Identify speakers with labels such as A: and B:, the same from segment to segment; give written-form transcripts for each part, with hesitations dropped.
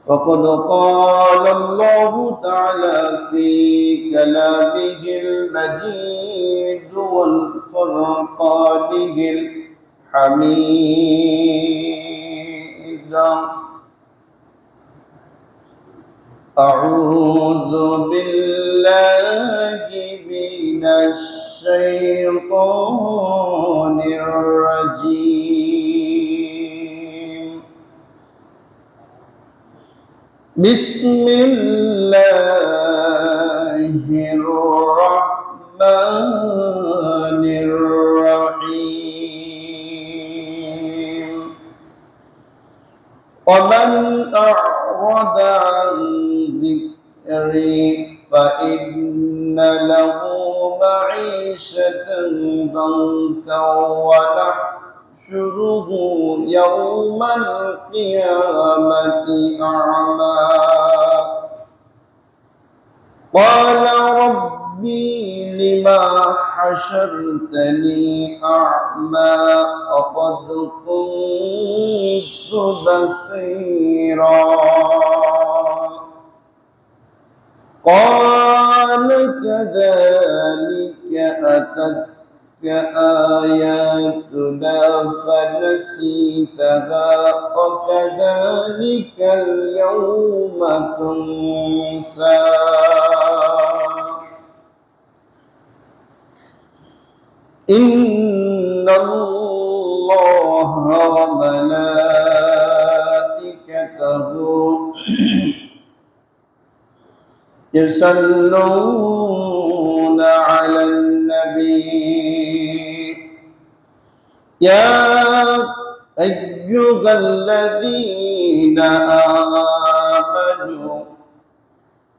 A: فقد قال الله تعالى في كلامه المجيد والفرقانه الحميد: أعوذ بالله من الشيطان الرجيم. بسم الله الرحمن الرحيم. ومن أعرض عن ذكري فإن له معيشة ضنكا ونحشره يوم القيامة أعمى. قال ربي لما حشرتني أعمى وقد كنت بصيرا. قال كذلك أتتك آياتنا فنسيتها وكذلك اليوم تنسى. إن الله وملائكته يصلون على النبي يا أيها الذين آمنوا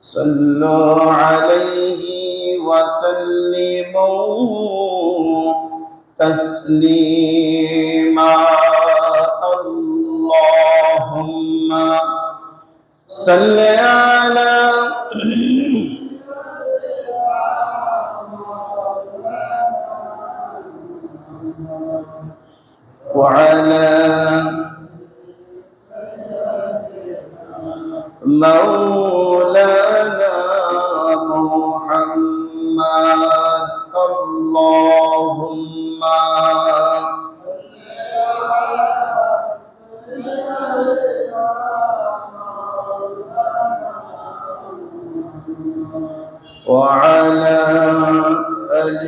A: صلوا عليه وسلموا تسليما. اللهم صل على وعلى مولانا محمد. اللهم وعلى آل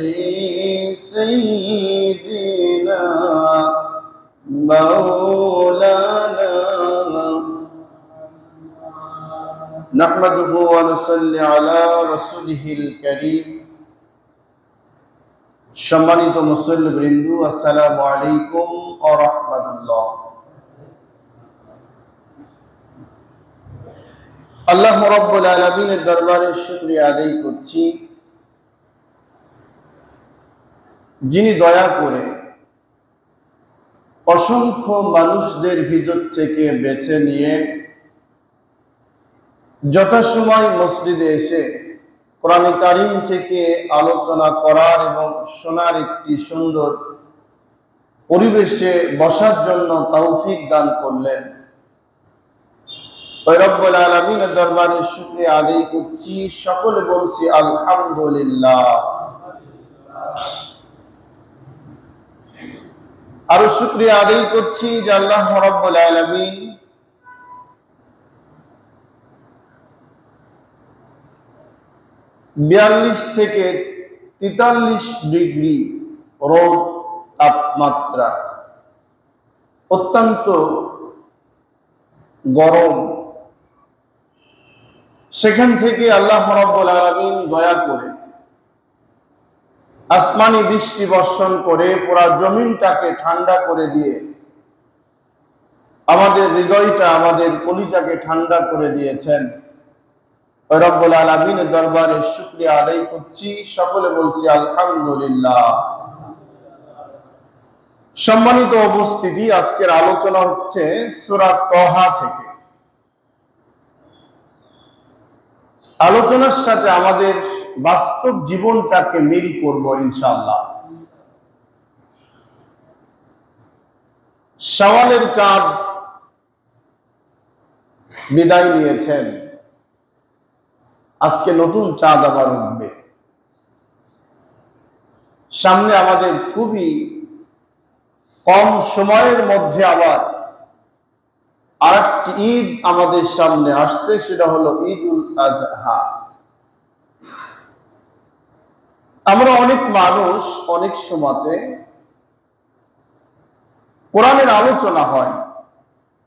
A: سيدنا مولانا نحمده ونصلي على رسوله الكريم। সম্মানিত মুসল্লিবৃন্দ, আসসালামু আলাইকুম ওয়া রাহমাতুল্লাহ। আল্লাহ রাব্বুল আলামিনের দরবারে শুকরিয়া আদায় করছি, যিনি দয়া করে অসংখ্য মানুষদের ভিতর থেকে বেছে নিয়ে যথাসময় মসজিদে এসে কোরআনে কারীম থেকে আলোচনা করার এবং শোনার একটি সুন্দর পরিবেশে বসার জন্য তৌফিক দান করলেন। ওই রব্বুল আলামিনের দরবারে শুকরিয়া আদায় করছি, সকলে বলছি আলহামদুলিল্লাহ। আরো শুকরিয়া আদায় করছি যে আল্লাহ রাব্বুল আলামিন বিয়াল্লিশ থেকে 43 ডিগ্রি রোদ তাপমাত্রা, অত্যন্ত গরম, সেখান থেকে আল্লাহ রাব্বুল আলামিন দয়া করে আসমানি বৃষ্টি বর্ষণ করে পুরা জমিনটাকে ঠান্ডা করে দিয়ে আমাদের হৃদয়টা, আমাদের কলিজাকে ঠান্ডা করে দিয়েছেন। রব্বুল আলামিনের দরবারে শুকরিয়া আদায় করছি, সকলে বলছি আলহামদুলিল্লাহ। সম্মানিত উপস্থিতি, আজকের আলোচনা হচ্ছে সূরা তাহা থেকে। আলোচনার সাথে আমাদের বাস্তব জীবনটাকে মিল করব ইনশাআল্লাহ। শাওয়ালের চাঁদ বিদায় নিয়েছেন। আজকে নতুন চাঁদ আবার উঠবে। সামনে আমাদের খুবই কম সময়ের মধ্যে আবার আরেকটি ঈদ আমাদের সামনে আসছে, সেটা হলো ঈদুল আজহা। আমরা অনেক মানুষ অনেক সময়তে কোরআনের আলোচনা হয়,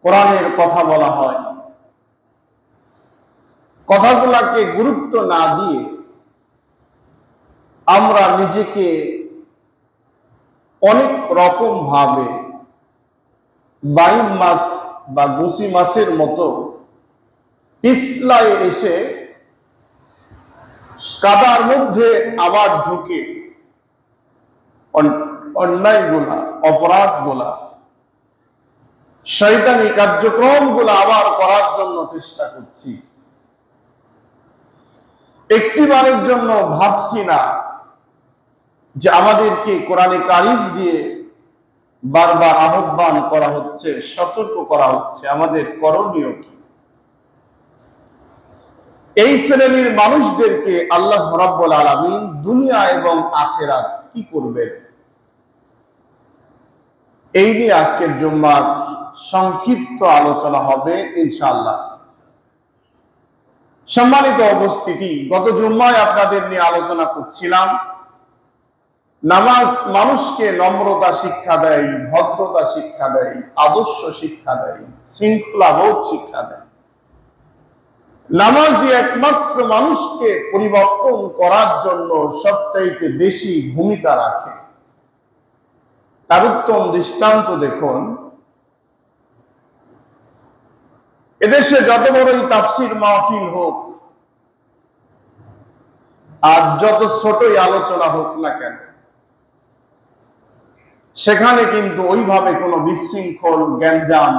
A: কোরআনের কথা বলা হয়, কথাগুলাকে গুরুত্ব না দিয়ে আমরা নিজেকে অনেক রকম ভাবে বাইম মাছ বা গুছি মাছের মতো পিছলায় এসে কাদার মধ্যে আবার ঢুকে অন্যায়গুলা, অপরাধগুলা, শয়তানি কার্যক্রমগুলো আবার করার জন্য চেষ্টা করছি। একটিবারের জন্য ভাবছি না যে আমাদেরকে কোরআনে কারিম দিয়ে বারবার আহ্বান করা হচ্ছে, সতর্ক করা হচ্ছে, আমাদের করণীয় কি। এই শ্রেণীর মানুষদেরকে আল্লাহ রাব্বুল আলামিন দুনিয়া এবং আখিরাত কি করবেন, এই নিয়ে আজকের জুম্মার সংক্ষিপ্ত আলোচনা হবে ইনশাআল্লাহ। সম্মানিত উপস্থিতি, গত জুম্মায় আপনাদের নিয়ে আলোচনা করছিলাম নামাজ মানুষকে নম্রতা শিক্ষা দেয়, ভদ্রতা শিক্ষা দেয়, আদর্শ শিক্ষা দেয়, শৃঙ্খলা বোধ শিক্ষা দেয়। নামাজই একমাত্র মানুষকে পরিবর্তন করার জন্য সবচাইতে বেশি ভূমিকা রাখে। তার উত্তম দৃষ্টান্ত দেখুন, এদেশে যত বড়ই তাফসির মাহফিল হোক আর যত ছোটই আলোচনা হোক না কেন, সেখানে কিন্তু ওইভাবে কোনো বিশৃঙ্খল, গ্যাঞ্জাম,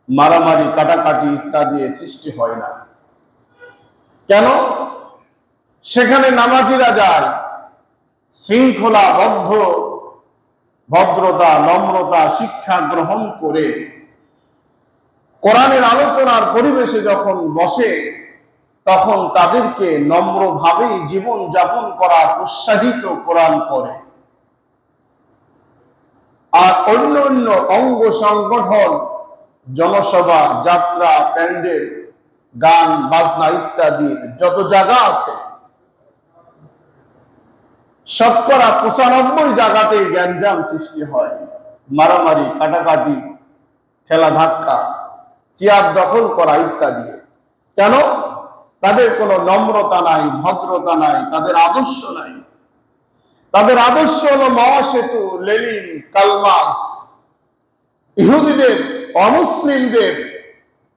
A: মারামারি, কাটাকাটি ইত্যাদি সৃষ্টি হয় না। কেন? সেখানে নামাজিরা যায় শৃঙ্খলাবদ্ধ, ভদ্রতা, নম্রতা শিক্ষা গ্রহণ করে কোরআনের আলোচনার পরিবেশে যখন বসে, তখন তাদেরকে নম্রভাবেই জীবন যাপন করার উৎসাহিত কোরআন করে। আর অন্য অন্য অঙ্গ সংগঠন, জনসভা, যাত্রা, প্যান্ডেল, গান বাজনা ইত্যাদি যত জায়গা আছে, শতকরা 95 জায়গাতেই গ্যাঞ্জাম সৃষ্টি হয়, মারামারি, কাটাকাটি, ঠেলা ধাক্কা, চেয়ার দখল করা ইত্যাদি। কেন? তাদের কোনো নম্রতা নাই, ভদ্রতা নাই, তাদের আদর্শ নাই। তাদের আদর্শ হলো মাওয়া সেতু, লেনিন, কালমার্ক্স, ইহুদিদের, অমুসলিমদের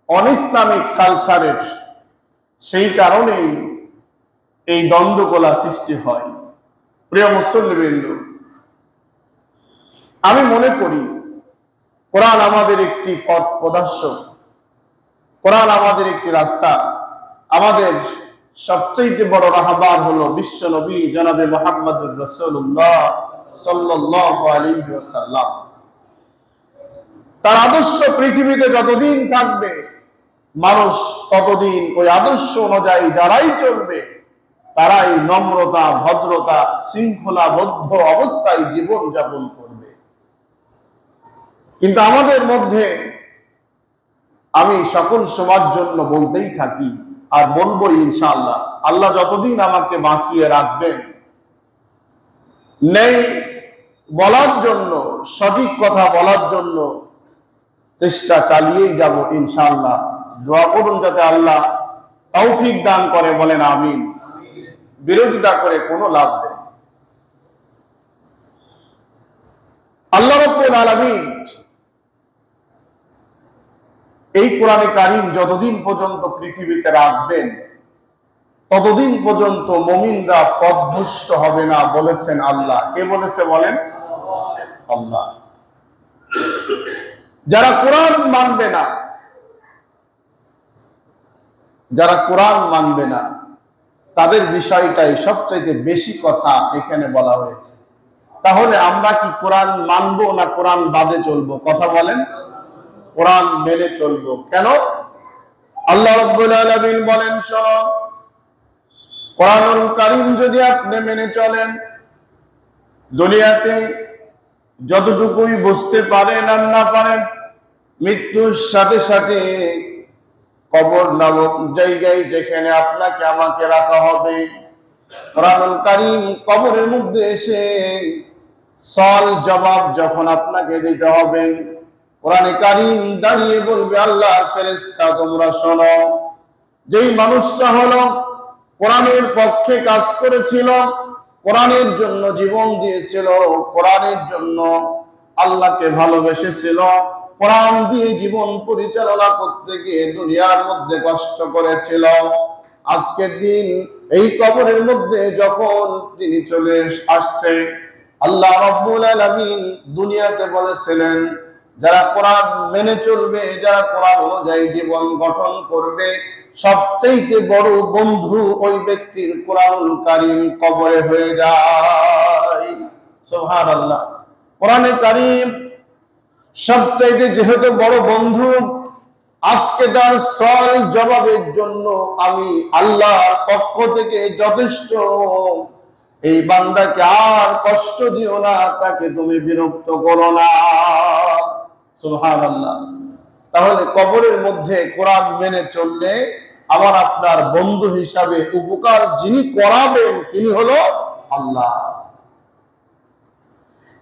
A: অনইসলামিক কালচারের। সেই কারণেই এই দ্বন্দ্বগুলা সৃষ্টি হয়। প্রিয় মুসল্লিবৃন্দ, আমি মনে করি কোরআন আমাদের একটি পথ প্রদর্শক, কোরআন আমাদের একটি রাস্তা। আমাদের সবচেয়ে বড় রাহবার হলো বিশ্ব নবী জনাবে মুহাম্মদুর রাসূলুল্লাহ সাল্লাল্লাহু আলাইহি ওয়াসাল্লাম। তার আদর্শ পৃথিবীতে যতদিন থাকবে, মানুষ ততদিন ওই আদর্শ অনুযায়ী যারাই চলবে, তারাই নম্রতা, ভদ্রতা, শৃঙ্খলাবদ্ধ অবস্থায় জীবন যাপন করবে। কিন্তু আমাদের মধ্যে, আমি সকল সমাজ জন্য বলতেই থাকি আর বলবো ইনশাআল্লাহ, আল্লাহ যতদিন আমাকে বাঁচিয়ে রাখবেন, নেই বলার জন্য, সঠিক কথা বলার জন্য চেষ্টা চালিয়েই যাব ইনশাআল্লাহ। দোয়া করুন যাতে আল্লাহ তৌফিক দান করে, বলেন আমিন। বিরোধিতা করে কোনো লাভ নেই। আল্লাহ রাব্বুল আলামিন এই কোরআনে কারীম যতদিন পর্যন্ত পৃথিবীতে রাখবেন, ততদিন পর্যন্ত মুমিনরা পথভ্রষ্ট হবে না, বলেছেন আল্লাহ। কে বলেছে বলেন? আল্লাহ। যারা কোরআন মানবে না, যারা কোরআন মানবে না, তাদের বিষয়টাই সবচাইতে বেশি কথা এখানে বলা হয়েছে। তাহলে আমরা কি কোরআন মানবো না কোরআন বাদে চলবো? কথা বলেন। কোরআন মেনে চলবো। কেন? আল্লাহ রাব্বুল আলামিন বলেন, শোনো, কোরআনুল কারীম যদি আপনি মেনে চলেন, দুনিয়াতে যতটুকুই বুঝতে পারেন আর না পারেন, মৃত্যুর সাথে সাথে কবর নামক জায়গায় যেখানে আপনাকে আমাকে রাখা হবে, কোরআনুল কারীম কবরের মধ্যে এসে সওয়াল জবাব যখন আপনাকে দিতে হবে, কোরআনে কারীম দাঁড়িয়ে বলবে, আল্লাহর ফেরেশতা তোমরা শোনো, যেই মানুষটা হলো কোরআনের পক্ষে কাজ করেছিল, কোরআনের জন্য জীবন দিয়েছিল, কোরআনের জন্য আল্লাহকে ভালোবেসেছিল, কোরআন দিয়ে জীবন পরিচালনা করতে গিয়ে দুনিয়ার মধ্যে কষ্ট করেছিল, আজকের দিন এই কবরের মধ্যে যখন তিনি চলে আসছে, আল্লাহ রাব্বুল আলামিন দুনিয়াতে বলেছিলেন, যারা কোরআন মেনে চলবে, যারা কোরআন অনুযায়ী জীবন গঠন করবে, সবচেয়ে বড় বন্ধু ওই ব্যক্তির কোরআনুল কারীম কবরে হয়ে যায়। সুবহানাল্লাহ। কোরআনে কারীম সবচেয়ে যেহেতু বড় বন্ধু, আজকে তার সওয়াল জবাবের জন্য আমি আল্লাহর পক্ষ থেকে যথেষ্ট, এই বান্দাকে আর কষ্ট দিও না, তাকে তুমি বিরক্ত করো না। সুবহানাল্লাহ। তাহলে কবরের মধ্যে কোরআন মেনে চললে আমার আপনার বন্ধু হিসাবে উপকার যিনি করাবেন তিনি হলো আল্লাহ।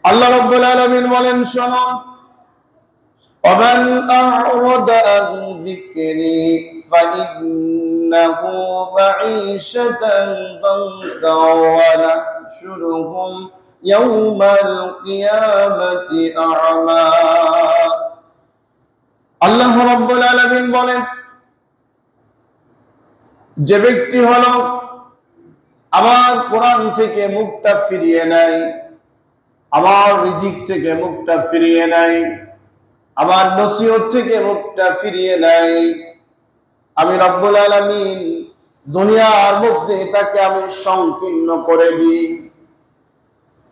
A: আল্লাহ রাব্বুল আলামিন বলেন, শোনো, ومن أعرض عن ذكري فإنه معيشة ضنكا ونحشرهم يوم القيامة أعمى। আল্লাহ রাব্বুল আলামিন বলেন, যে ব্যক্তি হলো আমার কোরআন থেকে মুখটা ফিরিয়ে নেয়, আমার রিজিক থেকে মুখটা ফিরিয়ে নেয়, আমার নসিহত থেকে মুখটা ফিরিয়ে নেয়, আমি রব্বুল আলামিন দুনিয়ার মধ্যে তাকে আমি সংকীর্ণ করে দিই,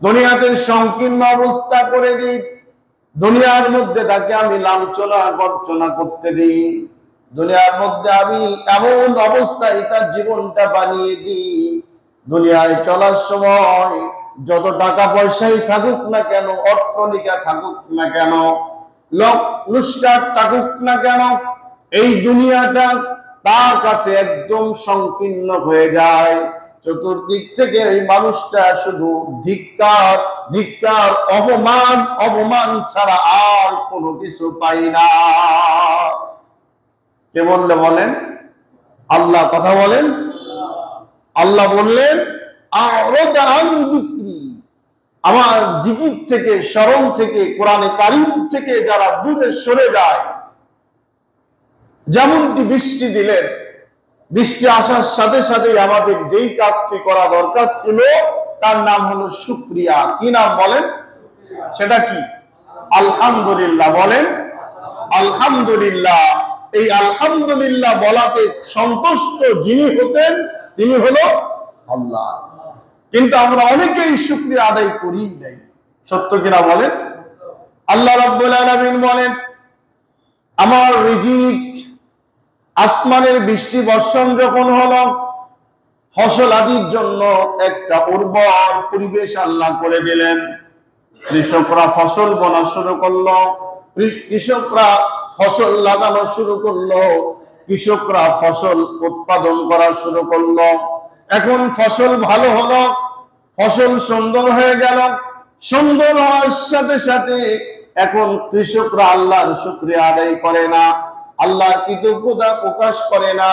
A: দুনিয়াতে সংকীর্ণ অবস্থা করে দিই, দুনিয়ার মধ্যে তাকে আমি লাঞ্ছনা গর্জনা করতে দিই, দুনিয়ার মধ্যে আমি এমন অবস্থায় তার জীবনটা বানিয়ে দিই, দুনিয়ায় চলার সময় যত টাকা পয়সাই থাকুক না কেন, অট্টালিকা থাকুক না কেন, লোক লুস্কার থাকুক না কেন, এই দুনিয়াটা তার কাছে একদম সংকীর্ণ হয়ে যায়। চতুর্দিক থেকে এই মানুষটা শুধু ধিক্কার ধিক্কার, অপমান অপমান ছাড়া আর কোনো কিছু পাই না। কে বললে বলেন? আল্লাহ কথা বলেন। আল্লাহ বললেন, আ'রাদা আন যিকরি, আমার জিকির থেকে, স্মরণ থেকে, কোরআনে কারীম থেকে যারা দূরে সরে যায়, যেমনটি বৃষ্টি দিলেন, বৃষ্টি আসার সাথে সাথে আমাদের যেই কাজটি করা দরকার ছিল তার নাম হলো শুকরিয়া। কি নাম বলেন? সেটা কি? আলহামদুলিল্লাহ। বলেন আলহামদুলিল্লাহ। এই আলহামদুলিল্লাহ বলাতে সন্তুষ্ট যিনি হতেন তিনি হলো আল্লাহ। কিন্তু আমরা অনেকেই শুকরিয়া আদায় করি নাই, সত্য কিনা বলেন? আল্লাহ রাব্বুল আলামিন বলেন, আমার রিজিক, আসমানের বৃষ্টি বর্ষণ যখন হলো, ফসল আদির জন্য একটা উর্বর পরিবেশ আল্লাহ করে দিলেন, কৃষকরা ফসল বোনা শুরু করলো, কৃষকরা ফসল লাগানো শুরু করলো, কৃষকরা ফসল উৎপাদন করা শুরু করলো। এখন ফসল ভালো হলো, ফসল সুন্দর হয়ে গেল, সুন্দর হওয়ার সাথে সাথে এখন কৃষকরা আল্লাহর শুকরিয়া আদায় করে না, আল্লাহর কৃতজ্ঞতা প্রকাশ করে না।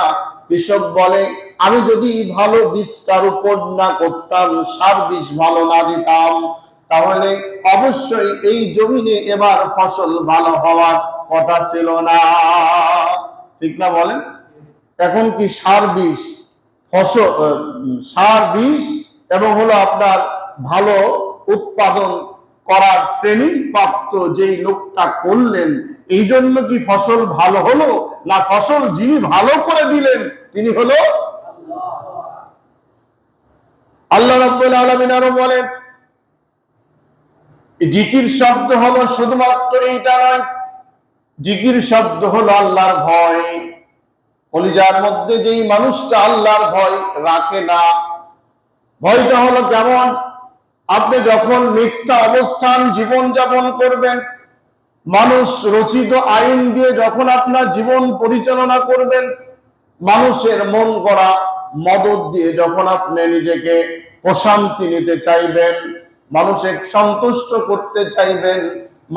A: কৃষক বলে, আমি যদি ভালো বীজটা রোপণ না করতাম, সার বীজ ভালো না দিতাম, তাহলে অবশ্যই এই জমিনে এবার ফসল ভালো হওয়ার কথা ছিল না। ঠিক না বলেন? এখন কি সার বীজ, ফসল, সার বীজ এবং হলো আপনার ভালো উৎপাদন করার ট্রেনিং প্রাপ্ত যেই লোকটা করলেন, এই জন্য কি ফসল ভালো হলো? না ফসল যিনি ভালো করে দিলেন তিনি হলো আল্লাহ রাব্বুল আলামিন। আরো বলেন, জিকির শব্দ হলো শুধুমাত্র এইটা নয়, জিকির শব্দ হলো আল্লাহর ভয়, কলিজার মধ্যে যেই মানুষটা আল্লাহর ভয় রাখে না, ভয়টা হলো কেমন? আপনি যখন মিথ্যা অবস্থান জীবন যাপন করবেন, মানুষ রচিত আইন দিয়ে যখন আপনার জীবন পরিচালনা করবেন, মানুষের মন গড়া মদত দিয়ে যখন আপনি নিজেকে প্রশান্তি নিতে চাইবেন, মানুষকে সন্তুষ্ট করতে চাইবেন,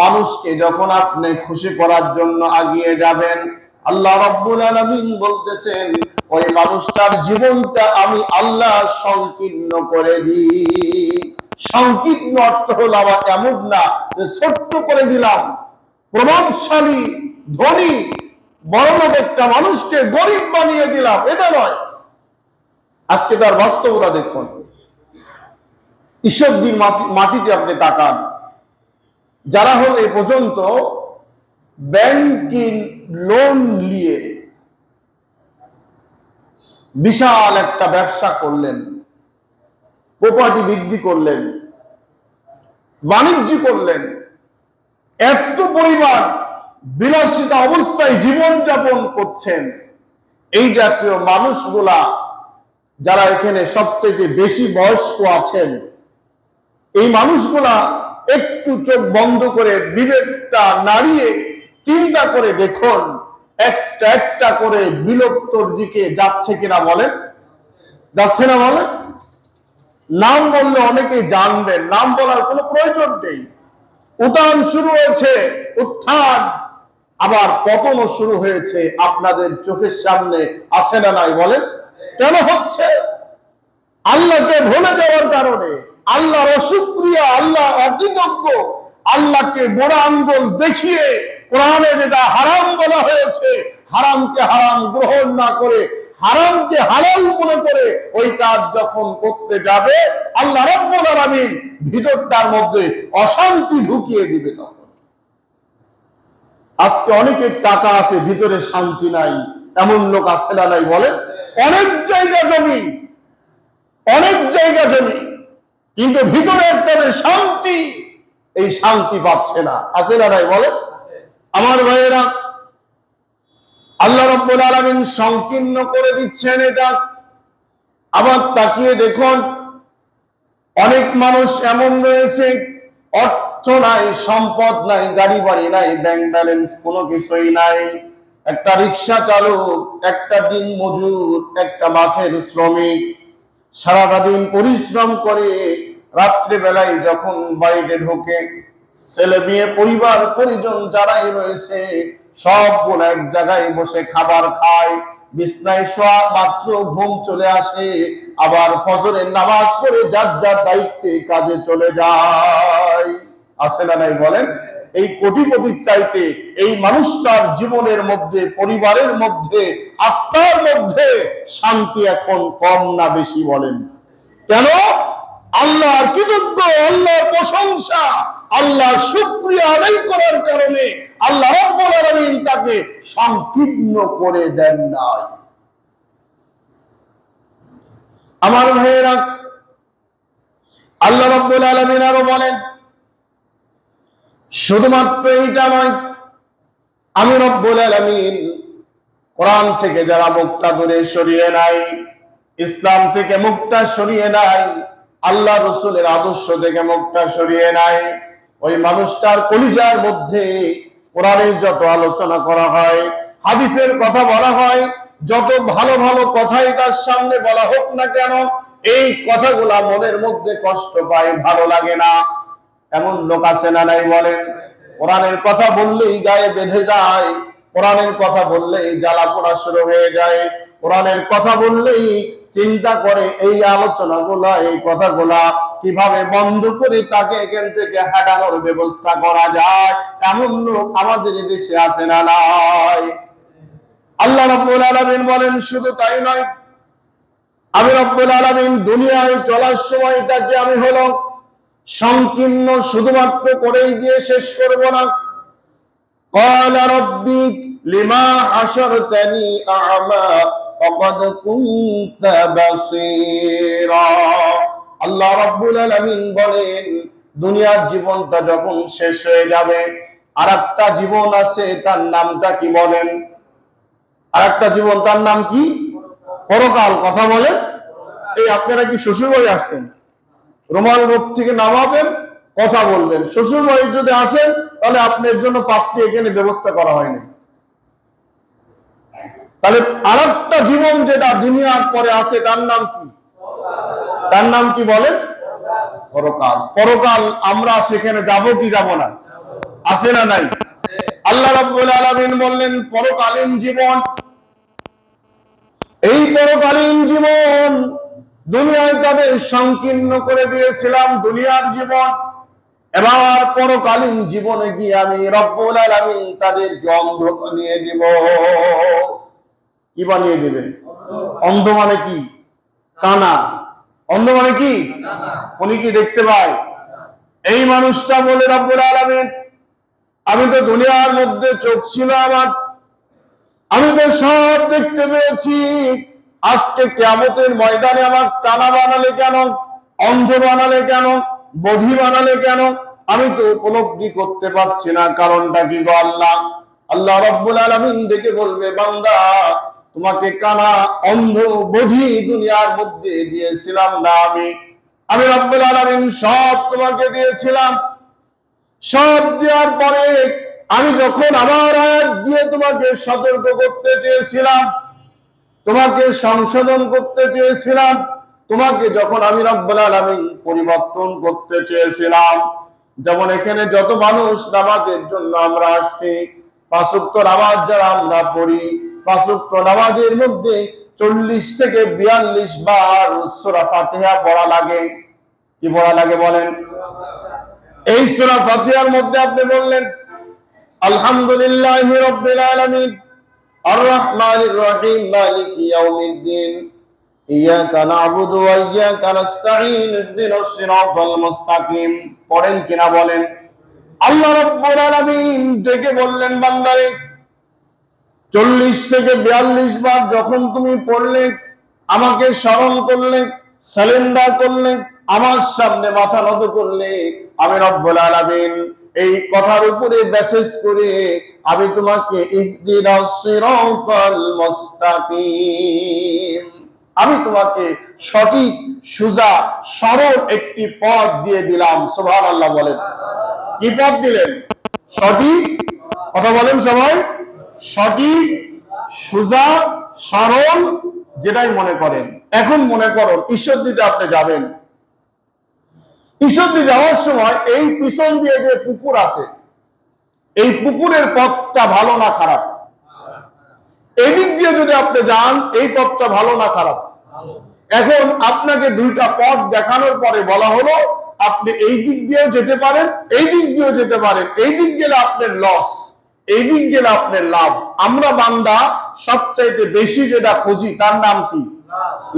A: মানুষকে যখন আপনি খুশি করার জন্য এগিয়ে যাবেন, আল্লাহ রাব্বুল আলামিন বলতেছেন ওই মানুষটার জীবনটা আমি আল্লাহ সংকীর্ণ করে দিই। সংকীর্ণ অর্থ হলো আবার এমন না যে ছোট্ট করে দিলাম, প্রভাবশালী ধনী বড়লোক একটা মানুষকে গরিব বানিয়ে দিলাম, এটা নয়। আজকে তার বাস্তবতা দেখুন। ঈশ্বরদীর মাটিতে আপনি তাকান, যারা হল এ পর্যন্ত ব্যাংকিং লোন নিয়ে বিশাল একটা ব্যবসা করলেন, প্রপার্টি বিক্রি করলেন, বাণিজ্য করলেন, এত পরিমাণ বিলাসিতা অবস্থায় জীবন যাপন করছেন, এই জাতীয় মানুষগুলা যারা এখানে সবচেয়ে বেশি বয়স্ক আছেন, এই মানুষগুলা একটু চোখ বন্ধ করে বিবেকটা নাড়িয়ে চিন্তা করে দেখুন, একটা একটা করে বিলুপ্তর দিকে যাচ্ছে কিনা বলেন? যাচ্ছে না বলেন? নাম বললে অনেকেই জানবেন, নাম বলার কোনো প্রয়োজন নেই। উত্থান শুরু হয়েছে, উত্থান, আবার পতনও শুরু হয়েছে আপনাদের চোখের সামনে, আছে না নাই বলেন? কেন হচ্ছে? আল্লাহকে ভুলে যাওয়ার কারণে, আল্লাহর অশুকরিয়া, আল্লাহ অকৃতজ্ঞ, আল্লাহকে বড় আঙ্গুল দেখিয়ে কোরআনে যেটা হারাম বলা হয়েছে, হারামকে হারাম গ্রহণ না করে হারামকে হালাল মনে করে ওই কাজ যখন করতে যাবে, আল্লাহ রাব্বুল আলামিন ভিতরটার মধ্যে অশান্তি ঢুকিয়ে দিবে। তখন আজকে অনেকের টাকা আছে, ভিতরে শান্তি নাই, এমন লোক আছে না নাই বলেন? অনেক জায়গা জমি, অনেক জায়গা জমি, কিন্তু ভিতরে একটা শান্তি, এই শান্তি পাচ্ছে না, আছে না নাই বলেন? আমার ভাইয়েরা, আল্লাহ রাব্বুল আলামিন সংকীর্ণ করে দিচ্ছেন এটা। আবার তাকিয়ে দেখুন, অনেক মানুষ এমন রয়েছে, অর্থ নাই, সম্পদ নাই, গাড়ি বাড়ি নাই, ব্যাংক ব্যালেন্স কোনো কিছুই নাই, একটা রিক্সা চালক, একটা দিন মজুর, একটা মাঠের শ্রমিক, সারাটা দিন পরিশ্রম করে রাত্রে বেলায় যখন বাড়িতে ঢোকে, ছেলে মেয়ে পরিবার পরিজন যারাই রয়েছে সবগুলো এক জায়গায় বসে খাবার খায়, বিছনায় শোয়া মাত্র ঘুম চলে আসে, আবার ফজরের নামাজ পড়ে যার যার দায়িত্বে কাজে চলে যায়, আছে না নাই বলেন? এই কোটিপতির চাইতে এই মানুষটার জীবনের মধ্যে, পরিবারের মধ্যে, আত্মার মধ্যে শান্তি এখন কম না বেশি বলেন? কেন? আল্লাহর কৃতজ্ঞ, আল্লাহর প্রশংসা, আল্লাহর শুকরিয়া আদায় করার কারণে আল্লাহ রাব্বুল আলামিন তাকে সংকীর্ণ করে দেন নাই। আমার ভাইয়েরা, আল্লাহ রাব্বুল আলামিন আরো বলেন, শুধুমাত্র এইটা নয়, আমি রব্বুল আলামিন কোরআন থেকে যারা মুখটা দূরে সরিয়ে নাই, ইসলাম থেকে মুখটা সরিয়ে নাই, আল্লাহ রসুলের আদর্শ থেকে মুখটা সরিয়ে নাই, ওই মানুষটার কলিজার মধ্যে কোরআনের যত আলোচনা করা হয়, হাদিসের কথা বলা হয়, যত ভালো ভালো কথাই তার সামনে বলা হোক না কেন, এই কথাগুলা মনের মধ্যে কষ্ট পায়, ভালো লাগে না। এমন লোক আছে না নাই বলেন? কোরআনের কথা বললেই গায়ে বেঁধে যায়, কোরআনের কথা বললেই জ্বালা পোড়া শুরু হয়ে যায়, কোরআনের কথা বললেই চিন্তা করে এই আলোচনাগুলা, এই কথাগুলা কিভাবে বন্ধ করে তাকে এখান থেকে হাঁটানোর ব্যবস্থা করা যায়, এমন লোক আমাদের দেশে আছে না নাই? আল্লাহ রাব্বুল আলামিন বলেন, শুধু তাই নয়, আমি রাব্বুল আলামিন দুনিয়ায় চলার সময়টাকে আমি হলো সংকীর্ণ শুধুমাত্র করেই দিয়ে শেষ করব না। ক্বালা রাব্বি লিমা হাশারতানি আ'মা ওয়াকাদ কুনতা বাসীরা। আল্লাহ রাব্বুল আলামিন বলেন, দুনিয়ার জীবনটা যখন শেষ হয়ে যাবে, আরেকটা জীবন আছে, তার নামটা কি বলেন? আর একটা জীবন, তার নাম কি? পরকাল। কথা বলেন। এই আপনারা কি শ্বশুর বাড়ি আসছেন? রুমাল মুখ থেকে নামাবেন, কথা বলবেন। শ্বশুর বাড়ি যদি আসেন তাহলে আপনার জন্য পাত্রী এখানে ব্যবস্থা করা হয়নি। তাহলে আরেকটা জীবন যেটা দুনিয়ার পরে আছে, তার নাম কি? তার নাম কি বলেন? পরকাল। পরকাল আমরা সেখানে যাব কি যাব না? আছে না নাই? আল্লাহ রাব্বুল আলামিন বললেন পরকালীন জীবন। এই পরকালীন জীবন দুনিয়ায় তাদের সংকীর্ণ করে দিয়েছিলাম, দুনিয়ার জীবন। এবার পরকালীন জীবনে গিয়ে আমি রব্বুল আলামিন তাদেরকে অন্ধ বানিয়ে দিব। কি বানিয়ে দিবে? অন্ধ মানে কি? কানা। অন্ধ মানে কি? উনি কি দেখতে পায়? এই মানুষটা বলে রব্বুল আলামিন, আমি তো দুনিয়ার মধ্যে চোখ ছিল আমার, আমি তো সব দেখতে পেয়েছি। আজকে কিয়ামতের ময়দানে আমার কানা বানালে কেন? অন্ধ বানালে কেন? বধির বানালে কেন? আমি তো উপলব্ধি করতে পারছি না। কারণটা কি গো আল্লাহ? আল্লাহ রাব্বুল আলামিন ডেকে বলবে, বান্দা তোমাকে কানা, অন্ধ, বধির দুনিয়ার মধ্যে দিয়েছিলাম না আমি রাব্বুল আলামিন সব তোমাকে দিয়েছিলাম। সব দেওয়ার পরে আমি যখন আমার আয়াত দিয়ে তোমাকে সতর্ক করতে চেয়েছিলাম, তোমাকে সংশোধন করতে চেয়েছিলাম, তোমাকে যখন আমি রব্বুল আলামিন পরিবর্তন করতে চেয়েছিলাম, যেমন এখানে যত মানুষ নামাজের জন্য আমরা আসছি, 5 ওয়াক্ত নামাজ যারা আমরা পড়ি, 5 ওয়াক্ত নামাজের মধ্যে 40 থেকে 42 বার সূরা ফাতিহা পড়া লাগে। কি পড়া লাগে বলেন? এই সূরা ফাতিহার মধ্যে আপনি বললেন আলহামদুলিল্লাহি রাব্বিল আলামিন আর রহমানির রহিম মালিকি ইয়াউমিদ্দিন ইয়াকা না'বুদু ওয়া ইয়াকা নাস্তাঈন ইহদিনাস সিরাতাল মুস্তাকিম। পড়েন কিনা বলেন? আল্লাহ রাব্বুল আলামিন ডেকে বললেন, বান্দারে 40 থেকে 42 বার যখন তুমি পড়লে, আমাকে স্মরণ করলে, সারেন্ডার করলে, আমার সামনে মাথা নত করলে, আমি রব্বুল আলামিন এই কথার উপরে মেসেজ করে আমি তোমাকে ইহদিনাস সিরাতাল মুস্তাকিম, আমি তোমাকে সঠিক, সোজা, সরল একটি পথ দিয়ে দিলাম। সুবহানাল্লাহ বলেন। কি পথ দিলেন? সঠিক। কথা বলেন সবাই। সঠিক, সোজা, সরল, যেটাই মনে করেন। এখন মনে করুন ঈশ্বরদীতে আপনি যাবেন। ঈশ্বরদী যাওয়ার সময় এই পিছন দিয়ে যে পুকুর আছে, এই পুকুরের পথটা ভালো না খারাপ? এদিক দিয়ে যদি আপনি যান, এই পথটা ভালো না খারাপ? এখন আপনাকে দুইটা পথ দেখানোর পরে বলা হলো আপনি এই দিক দিয়েও যেতে পারেন, এই দিক দিয়েও যেতে পারেন। এই দিক গেলে আপনার লস, এই দিক গেলে আপনার লাভ। আমরা বান্দা সবচাইতে বেশি যেটা খুঁজি তার নাম কি?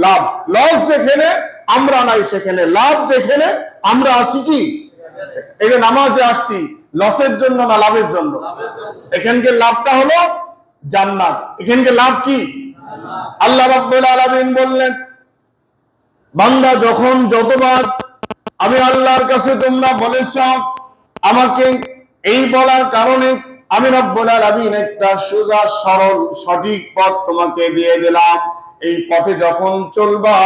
A: লাভ। লস যেখানে আমরা নাই সেখানে লাভ, যেখানে আমরা আছি কি? এই যে নামাজে আসছি লসের জন্য না লাভের জন্য? এখানকার লাভটা হলো জান্নাত। এখানকার লাভ কি? আল্লাহ রাব্বুল আলামিন বললেন, বান্দা যখন যতবার আমি আল্লাহর কাছে তোমরা বলেছ, আমাকে এই বলার কারণে আমি রব্বুল আলামিন একটা সোজা, সরল, সঠিক পথ তোমাকে দিয়ে দিলাম। এই পথে যখন চলবা,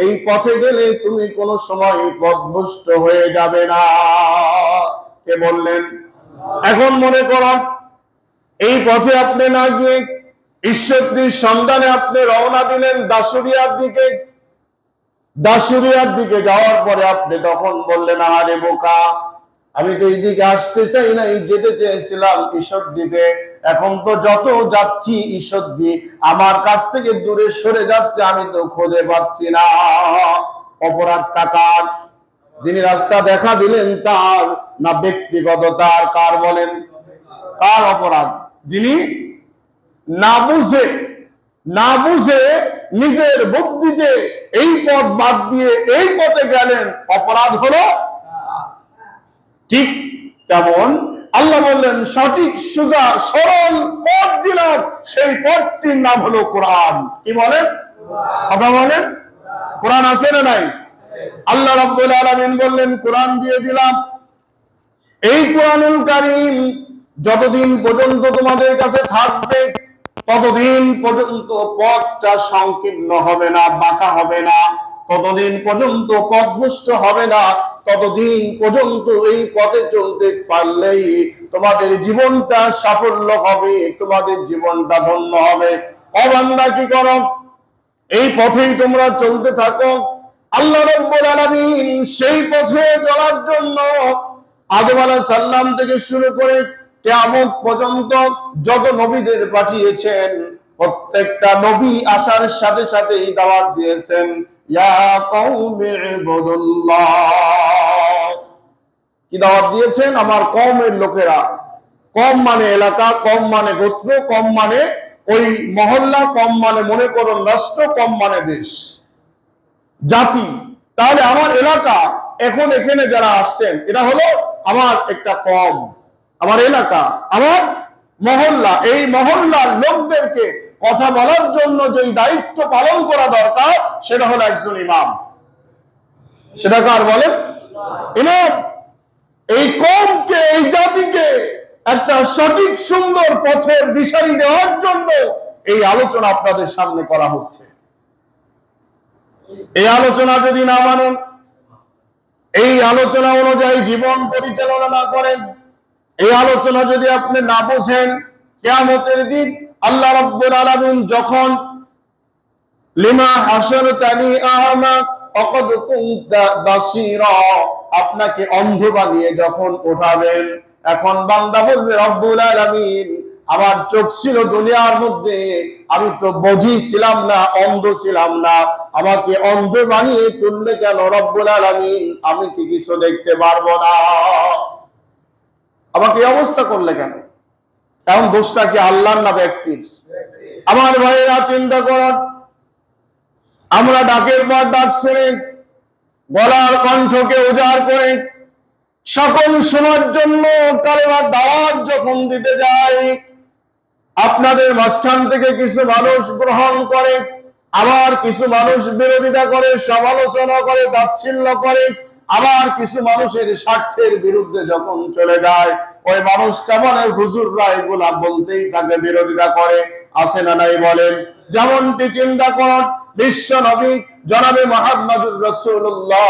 A: এই পথে গেলে তুমি কোনো সময় পথভ্রষ্ট হয়ে যাবে না। কে বললেন? এখন মনে করুন এই পথে আপনি না গিয়ে ঈশ্বরদীর সন্ধানে আপনি রওনা দিলেন দাসুরিয়ার দিকে। দাসুরিয়ার দিকে যাওয়ার পরে আপনি তখন বললেন, আরে বোকা, আমি তো এইদিকে আসতে চাই না, যেতে চেয়েছিলাম ঈশ্বরদীতে। এখন তো যত যাচ্ছি ঈশ্বরদী আমার কাছ থেকে দূরে সরে যাচ্ছে, আমি তো খুঁজে পাচ্ছি না। অপরাধ কার? যিনি রাস্তা দেখা দিলেন তার, না ব্যক্তিগত তার? কার বলেন? কার অপরাধ? যিনি না বুঝে নিজের বুদ্ধিতে এই পথ বাদ দিয়ে এই পথে গেলেন, অপরাধ হলো। ঠিক তেমন আল্লাহ বললেন সঠিক, সোজা, সরল পথ দিলাম, সেই পথটির নাম হলো কোরআন। কি বলেন? কথা বলেন। কোরআন আছে না নাই? আল্লাহ রাব্বুল আলামিন বললেন কোরআন দিয়ে দিলাম। এই কোরআনুল কারীম যতদিন পর্যন্ত তোমাদের কাছে থাকবে, ততদিন পর্যন্ত পথটা সংকীর্ণ হবে না, বাঁকা হবে না, ততদিন পর্যন্ত পথভ্রষ্ট হবে না, ততদিন পর্যন্ত এই পথে চলতে পারলেই তোমাদের জীবনটা সাফল্য হবে, তোমাদের জীবনটা ধন্য হবে। ও বান্দা, কি করো? এই পথেই তোমরা চলতে থাকো। আল্লাহ রাব্বুল আলামিন সেই পথে চলার জন্য আদম আলাইহিস সালাম থেকে শুরু করে কিয়ামত পর্যন্ত যত নবীদের পাঠিয়েছেন, প্রত্যেকটা নবী আসার সাথে সাথেই দাওয়াত দিয়েছেন, ইয়া কওমি ইবুদুল্লাহ। কি দাওয়াত দিয়েছেন? আমার কওমের লোকেরা। কম মানে এলাকা, কম মানে গোত্র, কম মানে ওই মহল্লা, কম মানে মনে করুন রাষ্ট্র, কম মানে দেশ, জাতি। তাহলে আমার এলাকা, এখন এখানে যারা আসছেন, এটা হলো আমার একটা কম, আমার এলাকা, আমার মহল্লা। এই মহল্লার লোকদেরকে কথা বলার জন্য যে দায়িত্ব পালন করা দরকার, সেটা হলো একজন ইমাম। সেটা কার বলেন? ইমাম। এই কওমকে, এই জাতিকে একটা সঠিক সুন্দর পথের দিশারি দেওয়ার জন্য এই আলোচনা আপনাদের সামনে করা হচ্ছে। এই আলোচনা যদি না মানেন, এই আলোচনা অনুযায়ী জীবন পরিচালনা না করেন, এই আলোচনা যদি আপনি না বোঝেন, কিয়ামতের দিন আল্লাহ রাব্বুল আলামিন যখন লিমা হাশারতানি আ'মা ফাকাদ কুনতা বাসীরা, আপনাকে অন্ধ বানিয়ে যখন উঠাবেন, এখন বান্দা বলবে, রব্বুল আলামিন আমার চোখ ছিল দুনিয়ার মধ্যে, আমি তো বুঝি ছিলাম না, অন্ধ ছিলাম না, আমাকে অন্ধ বানিয়ে তুললে কেন রব্বুল আলামিন? আমি কি কিছু দেখতে পারবো না? আমাকে এই অবস্থা করলে কেন? এখন দোষটা কি আল্লাহর না ব্যক্তির? আমার ভাইয়েরা, চিন্তা করেন, আমরা ডাকের পর ডাক ছেড়ে গলার কণ্ঠকে উজাড় করে সকল শোনার জন্য কালেমার দাওয়াত যখন দিতে যাই, আপনাদের মাঝখান থেকে কিছু মানুষ গ্রহণ করে, আবার কিছু মানুষ বিরোধিতা করে, সমালোচনা করে, তাচ্ছিল্য করে, আবার কিছু মানুষের স্বার্থের বিরুদ্ধে যখন চলে যায়, ওই মানুষটা বলে হুজুররা এগুলা বলতেই তাকে বিরোধিতা করে। আছে না নাই বলেন? যেমনটি চিন্তা করুন, বিশ্ব নবী জনাবে মুহাম্মদুর রাসূলুল্লাহ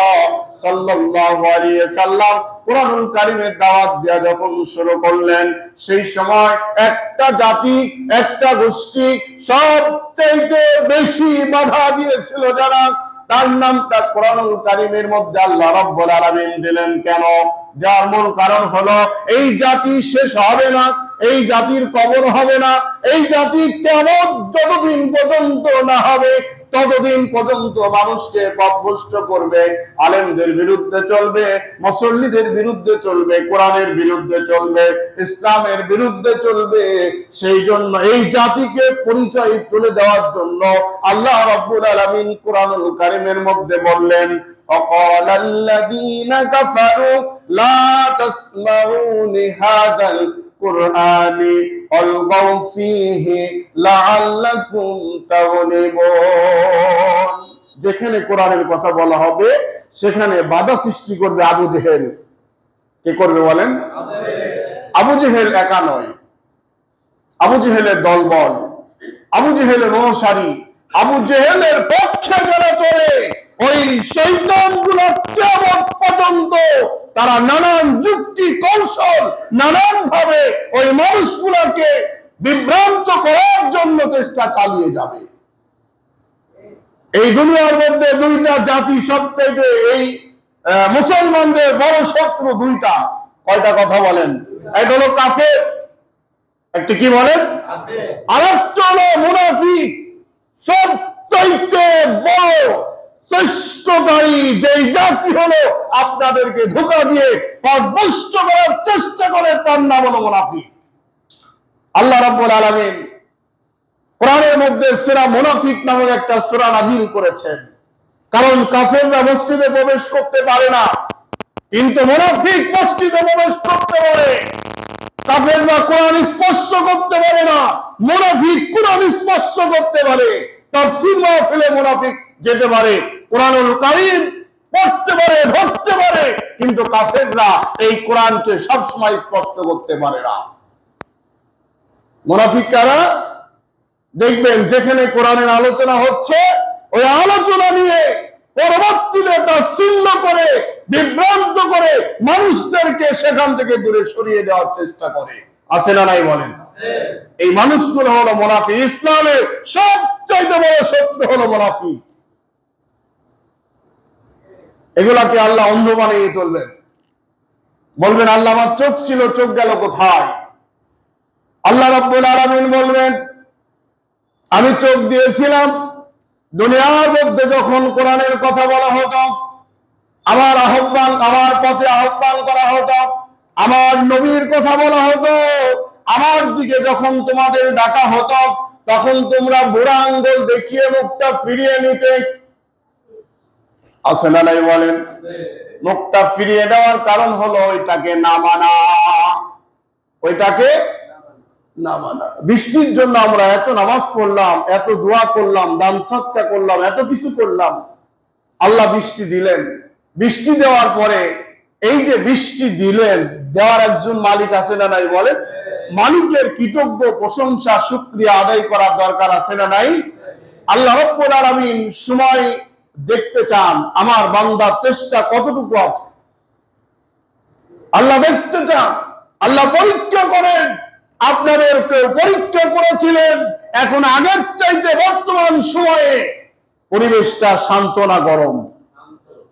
A: সাল্লাল্লাহু আলাইহি সাল্লাম কুরআনুল কারীমের দাওয়াত দেয়া যখন শুরু করলেন, সেই সময় একটা জাতি, একটা গোষ্ঠী সবচেয়ে বেশি বাধা দিয়েছিল যারা, তার নামটা কুরআনুল কারীমের মধ্যে আল্লাহ রাব্বুল আলামিন দিলেন। কেন? যার মূল কারণ হলো এই জাতি শেষ হবে না, এই জাতির কবর হবে না, এই জাতি কিয়ামত যতদিন পর্যন্ত না হবে ততদিন পর্যন্ত মানুষকে পথভ্রষ্ট করবে, আলেমদের বিরুদ্ধে চলবে, মুসল্লিদের বিরুদ্ধে চলবে, কোরআনের বিরুদ্ধে চলবে, ইসলামের বিরুদ্ধে চলবে। সেই জন্য এই জাতিকে পরিচয় তুলে দেওয়ার জন্য আল্লাহ রাব্বুল আলামিন কুরআনুল কারীমের মধ্যে বললেন, وقال الذين كفروا لا تسمعوا لهذا القرآن والغوا فيه لعلكم تغلبون। যেখানে কোরআনের কথা বলা হবে সেখানে বাধা সৃষ্টি করবে আবু জেহেল। কে করবে বলেন? আবু জেহেল একা নয়, আবু জেহেলের দলবল, আবু জেহেলের অনুসারী, আবু জেহেলের পক্ষে যারা চলে, ওই শয়তানগুলো কিয়ামত পর্যন্ত তারা নানান যুক্তি কৌশল, নানান ভাবে ওই মানুষগুলোকে বিভ্রান্ত করার জন্য চেষ্টা চালিয়ে যাবে। এই দুনিয়ার মধ্যে দুইটা জাতি সবচেয়ে এই মুসলমানদের বড় শত্রু দুইটা। কয়টা কথা বলেন? একটা হলো কাফের, একটা কি বলেন? আরেকটা হলো মুনাফিক। সবচাইতে বড় চেষ্টাকারী যেই জাতি হলো আপনাদেরকে ধোঁকা দিয়ে পথভ্রষ্ট করার চেষ্টা করে, তার নাম হলো মুনাফিক। আল্লাহ রাব্বুল আলামিন কোরআনের মধ্যে সূরা মুনাফিক নামক একটা সূরা নাযিল করেছেন। কারণ কাফেররা মসজিদে প্রবেশ করতে পারে না, কিন্তু মুনাফিক মসজিদে প্রবেশ করতে পারে। কাফেররা কোরআন স্পর্শ করতে পারে না, মুনাফিক কোরআন স্পর্শ করতে পারে। তাফসীর মাহফিলে মুনাফিক যেতে পারে, কোরআনুল কারীম পড়তে পারে, ধরতে পারে, কিন্তু কাফেররা এই কোরআনকে সবসময় স্পর্শ করতে পারে না। মুনাফিক কারা? দেখবেন যেখানে কোরআনের আলোচনা হচ্ছে ওই আলোচনা নিয়ে পরবর্তীতে তাচ্ছিল্য করে বিভ্রান্ত করে মানুষদেরকে সেখান থেকে দূরে সরিয়ে দেওয়ার চেষ্টা করে। আছে না নাই বলেন? এই মানুষগুলো হলো মুনাফিক। ইসলামের সবচাইতে বড় শত্রু হলো মুনাফিক। এগুলাকে আল্লাহ অন্ধ বানিয়ে তুলবেন। বলবেন আল্লাহ আমার চোখ ছিল, চোখ গেল কোথায়? আল্লাহ রাব্বুল আলামিন বলবেন আমি চোখ দিয়েছিলাম দুনিয়ার মধ্যে যখন কোরআনের কথা বলা হতো, আমার আহ্বান, আমার পথে আহ্বান করা হতো, আমার নবীর কথা বলা হতো, আমার দিকে যখন তোমাদের ডাকা হতো, তখন তোমরা বুড়া আঙ্গুল দেখিয়ে মুখটা ফিরিয়ে নিতে। আছে না নাই বলেন? মুখটা ফিরিয়ে দেওয়ার কারণ হলো ওইটাকে না মানা, ওইটাকে না মানা। বৃষ্টির জন্য আমরা এত নামাজ পড়লাম, এত দোয়া করলাম, দান সদকা করলাম, এত কিছু করলাম, আল্লাহ বৃষ্টি দিলেন। বৃষ্টি দেওয়ার পরে এই যে বৃষ্টি দিলেন, দেওয়ার একজন মালিক আছে না নাই বলেন? মালিকের কৃতজ্ঞ প্রশংসা শুকরিয়া আদায় করার দরকার আছে না নাই? আল্লাহ রাব্বুল আলামিন সময় দেখতে চান আমার বান্দার চেষ্টা কতটুকু আছে। আল্লাহ দেখতে চান, আল্লাহ পরীক্ষা করেন। আপনাদেরকে পরীক্ষা করেছিলেন, এখন আগের চাইতে বর্তমান সময়ে পরিবেশটা শান্ত না গরম?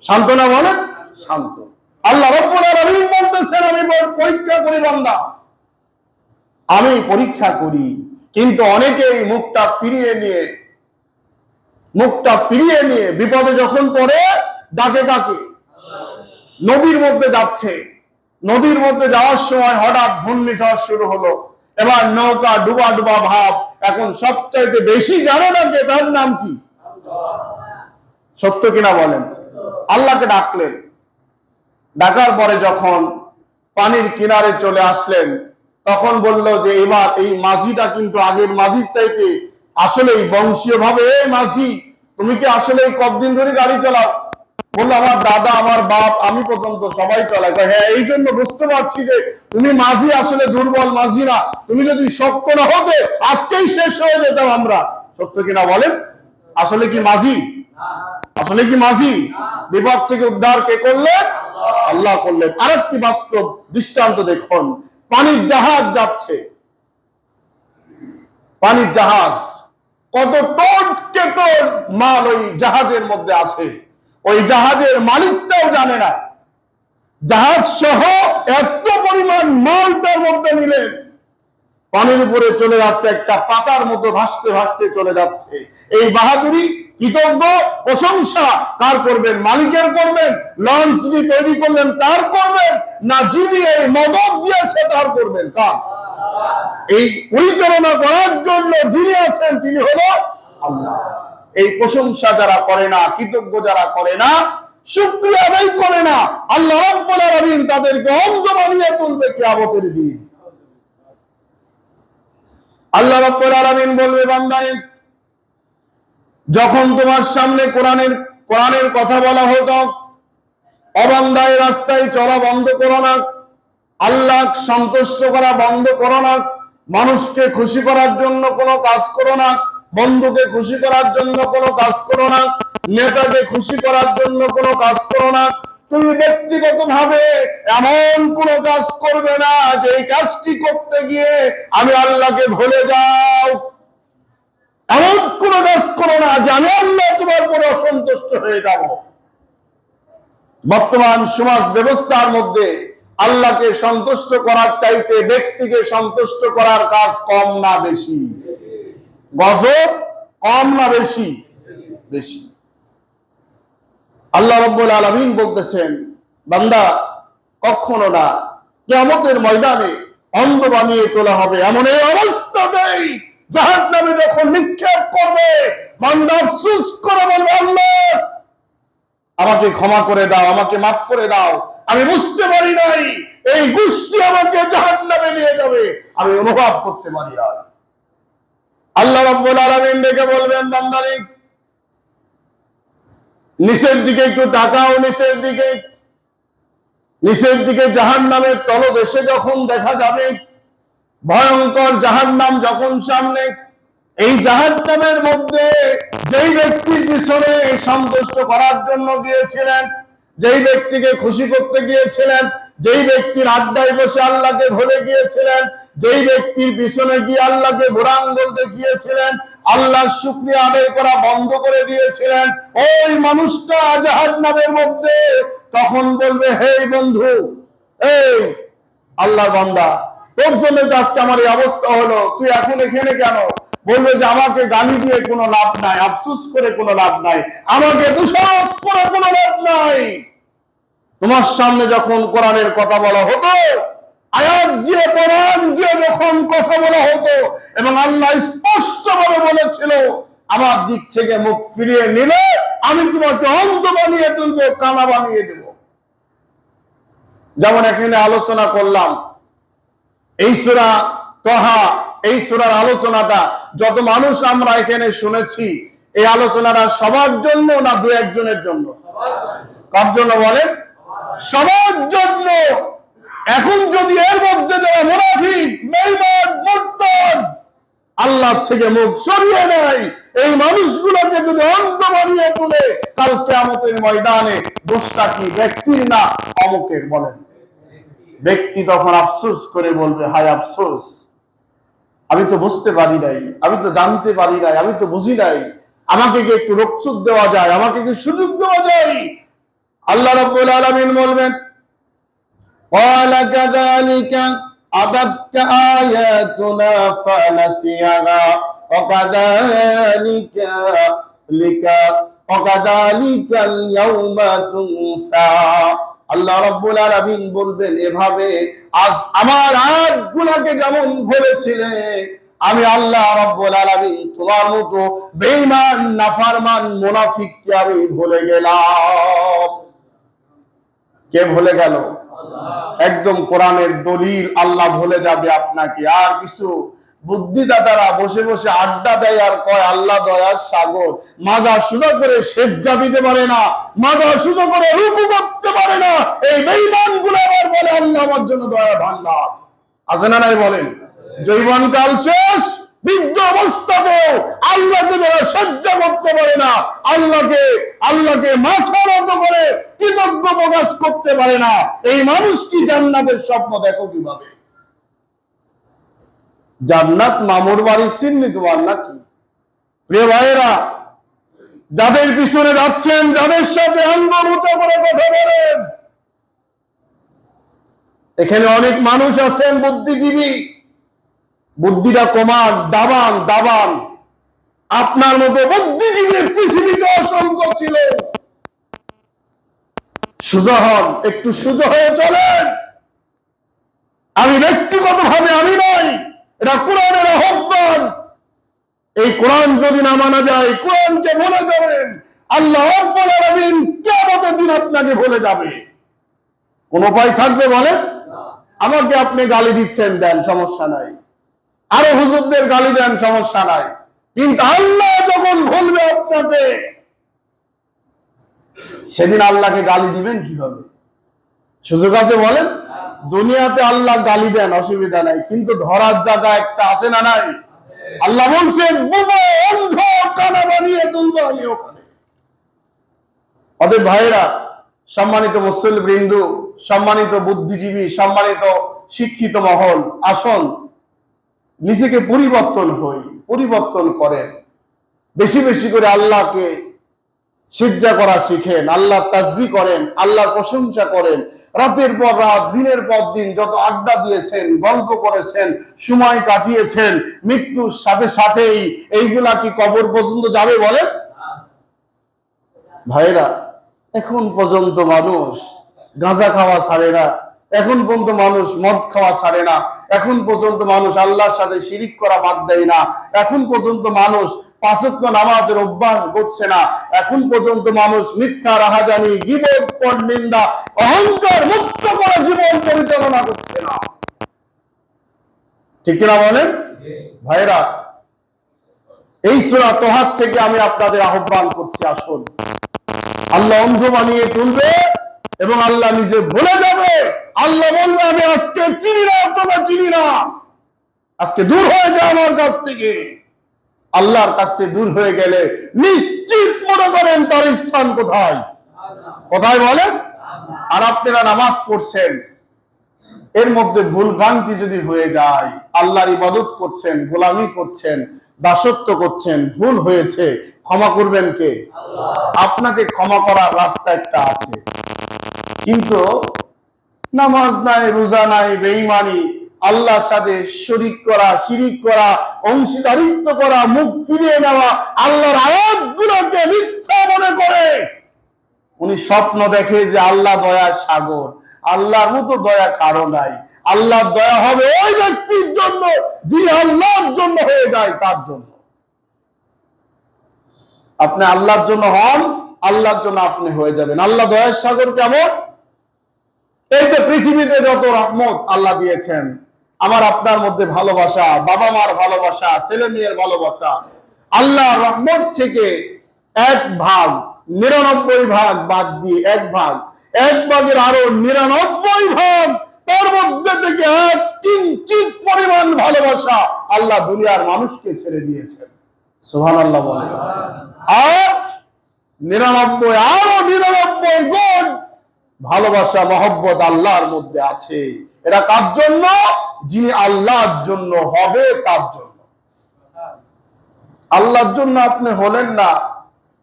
A: শান্ত না বলেন? শান্ত। আল্লাহ রাব্বুল আলামিন বলতেছেন আমি পরীক্ষা করি বান্দা, আমি পরীক্ষা করি। কিন্তু অনেকেই মুখটা ফিরিয়ে নিয়ে বিপদে যখন পড়ে ডাকে কাকে? নদীর মধ্যে যাচ্ছে, নদীর মধ্যে যাওয়ার সময় হঠাৎ ঘূর্ণিঝড় শুরু হলো, এবার নৌকা ডুবা ডুবা ভাব। এখন সবচাইতে বেশি জানো ডাকে, তার নাম কি? সত্য কিনা বলেন? আল্লাহকে ডাকলেন, ডাকার পরে যখন পানির কিনারে চলে আসলেন, তখন বলল যে এবার এই মাঝিটা কিন্তু আগের মাঝির চাইতে আসলেই বংশীয় ভাবে, এই মাঝি তুমি কি আসলে কতদিন ধরে গাড়ি চালাও? বললো আমার দাদা, আমার বাপ, আমি পর্যন্ত সবাই চালাই। হ্যাঁ, এই জন্য বুঝতে পারছি যে তুমি মাঝি আসলে দুর্বল মাঝি না, তুমি যদি শক্ত না হতে আজকেই শেষ হয়ে যেতাম আমরা। সত্য কিনা বলেন? আসলে কি মাঝি? আসলে কি মাঝি? বিপদ থেকে উদ্ধার কে করলেন? আল্লাহ করলেন। আরেকটি বাস্তব দৃষ্টান্ত দেখুন, পানির জাহাজ যাচ্ছে, পানির জাহাজ, কত টন কেটন মাল ওই জাহাজের মধ্যে আছে, ওই জাহাজের মালিকটাও জানে না। জাহাজ সহ এত পরিমাণ মাল তার মধ্যে নিলেন, পানির উপরে চলে যাচ্ছে, একটা পাতার মতো ভাসতে ভাসতে চলে যাচ্ছে। এই বাহাদুরি, কৃতজ্ঞ প্রশংসা কার করবেন? মালিকের করবেন? লঞ্চটি তৈরি করলেন তার করবেন, না যিনি এই মদত দিয়েছে তার করবেন? কার? এই পরিচালনা করার জন্য যিনি আছেন তিনি হলো আল্লাহ। এই প্রশংসা যারা করে না, কৃতজ্ঞ যারা করে না, শুকরিয়া আদায় করে না, আল্লাহ রাব্বুল আলামিন তাদেরকে অন্ধ বানিয়ে তুলবে কিয়ামতের দিন। আল্লাহ রাব্বুল আলামিন বলবে বান্দারে, যখন তোমার সামনে কোরআনের কথা বলা হতো, অবান্দায় রাস্তায় চলা বন্ধ করো না, আল্লাহ সন্তুষ্ট করা বন্ধ করো না, মানুষকে খুশি করার জন্য কোনো কাজ করো না, বন্ধুকে খুশি করার জন্য কোনো কাজ করো না, নেতাকে খুশি করার জন্য কোনো কাজ করো না। তুমি ব্যক্তিগতভাবে এমন কোনো কাজ করবে না যে এই কাজটি করতে গিয়ে আমি আল্লাহকে ভুলে যাও। এমন কোনো কাজ করো না যে আমি আল্লাহ তোমার উপরে অসন্তুষ্ট হয়ে যাব। বর্তমান সমাজ ব্যবস্থার মধ্যে আল্লাহকে সন্তুষ্ট করার চাইতে ব্যক্তিকে সন্তুষ্ট করার কাজ কম না বেশি? গজব কম না বেশি? বেশি। আল্লাহ রাব্বুল আলামিন বলতেছেন বান্দা কখনো না, কিয়ামতের ময়দানে অন্ধ বানিয়ে তোলা হবে। এমন এই অবস্থাতেই জাহান্নামে যখন নিক্ষেপ করবে, বান্দা আফসোস করে বলবে আল্লাহ আমাকে ক্ষমা করে দাও, আমাকে মাফ করে দাও, আমি বুঝতে পারি নাই এই গোষ্ঠী আমাকে জাহান্নামে নিয়ে যাবে, আমি অনুভব করতে পারি না। আল্লাহ রাব্বুল আলামিন ডেকে বলবেন বান্দারে নিচের দিকে একটু তাকাও, নিচের দিকে জাহান্নামের তলদেশে যখন দেখা যাবে, ভয়ঙ্কর জাহান্নাম যখন সামনে, এই জাহান্নামের মধ্যে যেই ব্যক্তির পিছনে সন্তুষ্ট করার জন্য গিয়েছিলেন, যেই ব্যক্তিকে খুশি করতে গিয়েছিলেন, যেই ব্যক্তির আড্ডায় বসে আল্লাহকে ভুলে গিয়েছিলেন, যেই ব্যক্তির পিছনে গিয়ে আল্লাহকে বুড়াঙ্গল দেখিয়েছিলেন, আল্লাহর শুকরিয়া আদায় করা বন্ধ করে দিয়েছিলেন, ওই মানুষটা জাহান্নামের মধ্যে তখন বলবে, হে বন্ধু, এই আল্লাহর বান্দা, তোর জন্য আজকে আমার এই অবস্থা হলো, তুই এখন এখানে কেন? বলবে যে আমাকে গালি দিয়ে কোনো লাভ নাই, আফসোস করে কোনো লাভ নাই, আমাকে দোষারোপ করে কোনো লাভ নাই। তোমার সামনে যখন কোরআনের কথা বলা হতো, আয়াত দিয়ে কোরআন দিয়ে যখন কথা বলা হতো এবং আল্লাহ স্পষ্ট ভাবে বলেছিল আমার দিক থেকে মুখ ফিরিয়ে নিলে আমি তোমাকে অন্ধ বানিয়ে তুলবো, কানা বানিয়ে দেব। যেমন এখানে আলোচনা করলাম এই সূরা তহা, এই সূরার আলোচনাটা যত মানুষ আমরা এখানে শুনেছি, এই আলোচনাটা সবার জন্য না দু একজনের জন্য? কার জন্য বলেন? সবার জন্য। এখন যদি এর মধ্যে যারা মুনাফিক, বেঈমান, মুরতাদ, আল্লাহ থেকে মুখ সরিয়ে নেয়, এই মানুষগুলোকে যদি অন্ধ বানিয়ে তুলে, কাল কিয়ামতের ময়দানে দোষটা কি ব্যক্তির না অমুকের? বলেন। ব্যক্তি তখন আফসোস করে বলবে, হায় আফসোস, আমি তো বুঝতে পারি নাই, আমি তো জানতে পারি নাই, আমি তো বুঝি নাই, আমাকে কি একটু রক্ষুক দেওয়া যায়, আমাকে কি সুযোগ দেওয়া যায়? আল্লাহ রাব্বুল আলামিন বলবেন, قال كذلك أتتك آياتنا فنسيها وكذلك اليوم تنسى। আল্লাহ রাব্বুল আলামিন বলবেন, এভাবে আজ আমার আয়াতগুলোকে যেমন ভুলেছিলে, আমি আল্লাহ রাব্বুল আলামিন তোমার মতো বেঈমান, নাফরমান, মুনাফিককে আমি ভুলে গেলাম। কে ভুলে গেল? একদম কোরআনের দলিল, আল্লাহ ভুলে যাবে আপনাকে। আর কিছু বুদ্ধিদাতারা বসে বসে আড্ডা দেয় আর কয় আল্লাহ দয়ার সাগর, মাজা সোজা করে সেজদা দিতে পারে না, মাজা সোজা করে রুকু করতে পারে না, এই বেঈমান গুলো আবার বলে আল্লাহ আমার জন্য দয়া ভান্ডার। আছে না নাই বলেন? জৈবনকাল শেষ, বৃদ্ধ অবস্থাতেও আল্লাহকে যারা সহ্য করতে পারে না, আল্লাহকে মাথা নত করে কৃতজ্ঞ প্রকাশ করতে পারে না, এই মানুষটি জান্নাতের স্বপ্ন দেখো কিভাবে? জান্নাত মামুর বাড়ির চিন্নি তোমার নাকি? প্রিয় ভাইয়েরা, যাদের পিছনে যাচ্ছেন, যাদের সাথে আঙ্গুল উঁচা করে কথা বলেন, এখানে অনেক মানুষ আছেন বুদ্ধিজীবী, বুদ্ধিটা কমান, দাবান। আপনার মতো বুদ্ধিজীবী পৃথিবীতে অসংখ্য ছিল। সোজা হন, একটু সোজা হয়ে চলেন। আমি ব্যক্তিগতভাবে আমি নই, এটা কোরআনের আহ্বান। এই কোরআন যদি না মানা যায়, কোরআনকে ভুলে যাবেন, আল্লাহ রাব্বুল আলামিন কিয়ামতের দিন আপনাকে ভুলে যাবে। কোন উপায় থাকবে বলেন? আমাকে আপনি গালি দিচ্ছেন, দেন, সমস্যা নাই, আরো হুজুরদের গালি দেন, সমস্যা নাই, কিন্তু আল্লাহ যখন ভুলবে আপনাকে, সেদিন আল্লাহকে গালি দিবেন কিভাবে? সুযোগ আছে বলেন? দুনিয়াতে আল্লাহ গালি দেন, অসুবিধা নাই, কিন্তু ধরার জায়গা একটা আছে না নাই? আল্লাহ বলছেন, বোবা, অন্ধ, কানা বানিয়ে তুলবো আমি ওখানে। অতএব ভাইরা, সম্মানিত মুসলিম বৃন্দু, সম্মানিত বুদ্ধিজীবী, সম্মানিত শিক্ষিত মহল, আসুন নিজেকে পরিবর্তন করেন। বেশি বেশি করে আল্লাহকে সিজদা করা শিখেন, আল্লাহ তাসবিহ করেন, আল্লাহর প্রশংসা করেন। রাতের পর রাত, দিনের পর দিন যত আড্ডা দিয়েছেন, গল্প করেছেন, সময় কাটিয়েছেন, মৃত্যুর সাথে সাথেই এইগুলা কি কবর পর্যন্ত যাবে বলেন? ভাইরা, এখন পর্যন্ত মানুষ গাঁজা খাওয়া ছাড়ে না, এখন পর্যন্ত মানুষ মদ খাওয়া ছাড়ে না, এখন পর্যন্ত মানুষ আল্লাহর সাথে শিরিক করা বাদ দেয় না, এখন পর্যন্ত মানুষ 5 ওয়াক্ত নামাজের অভ্যাস করছে না, এখন পর্যন্ত মানুষ মিথ্যা, রাহাজানি, গীবত, পরনিন্দা, অহংকার মুক্ত করে জীবন পরিচালনা করছে না। ঠিক কিনা বলেন? ভাইরা, এই সূরা তহা থেকে আমি আপনাদের আহ্বান করছি, আসুন আল্লাহ অন্ধ বানিয়ে তুলবে এবং আল্লাহ নিজে ভুলে যাবে। আল্লাহ বলবে, আমি আজকে চিনি না, তোমরা চিনি না, আজকে দূর হয়ে যায় আমার কাছ থেকে। আল্লাহর কাছ থেকে দূর হয়ে গেলে নিশ্চিত মনে করেন তার স্থান কোথায়? কোথায় বলেন? আর আপনারা নামাজ পড়ছেন, এর মধ্যে ভুল ভ্রান্তি যদি হয়ে যায়, আল্লাহর ইবাদত করছেন, গোলামি করছেন, দাসত্ব করছেন, ভুল হয়েছে, ক্ষমা করবেন কে? আপনাকে ক্ষমা করার রাস্তা একটা আছে। কিন্তু নামাজ নাই, রোজা নাই, বেঈমানি, আল্লাহর সাথে শরীক করা, শিরিক করা, অংশীদারিত্ব করা, মুখ ফিরিয়ে নেওয়া, আল্লাহর আয়াতগুলোকে মিথ্যা মনে করে উনি স্বপ্ন দেখে যে আল্লাহ দয়ার সাগর, আল্লাহর মতো দয়া কারো নাই। আল্লাহর দয়া হবে ওই ব্যক্তির জন্য যিনি আল্লাহর জন্য হয়ে যায়, তার জন্য। আপনি আল্লাহর জন্য হন, আল্লাহর জন্য আপনি হয়ে যাবেন। আল্লাহ দয়ার সাগর কেমন? এই যে পৃথিবীতে যত রহমত আল্লাহ দিয়েছেন, আমার আপনার মধ্যে ভালোবাসা, বাবা মার ভালোবাসা, ছেলে মেয়ের ভালোবাসা, আল্লাহ রহমত থেকে 1 ভাগ, 99 ভাগ বাদ দিয়ে 1 ভাগ, 1 ভাগের আরো 99 ভাগ, তার মধ্যে থেকে 1 কিঞ্চিত পরিমাণ ভালোবাসা আল্লাহ দুনিয়ার মানুষকে ছেড়ে দিয়েছেন। সুবহানাল্লাহ বলেন। আর 99 আরো 99 গুণ ভালোবাসা, মহব্বত আল্লাহর মধ্যে আছে। এটা কার জন্য? যিনি আল্লাহর জন্য হবে তার জন্য। আল্লাহর জন্য আপনি হলেন না,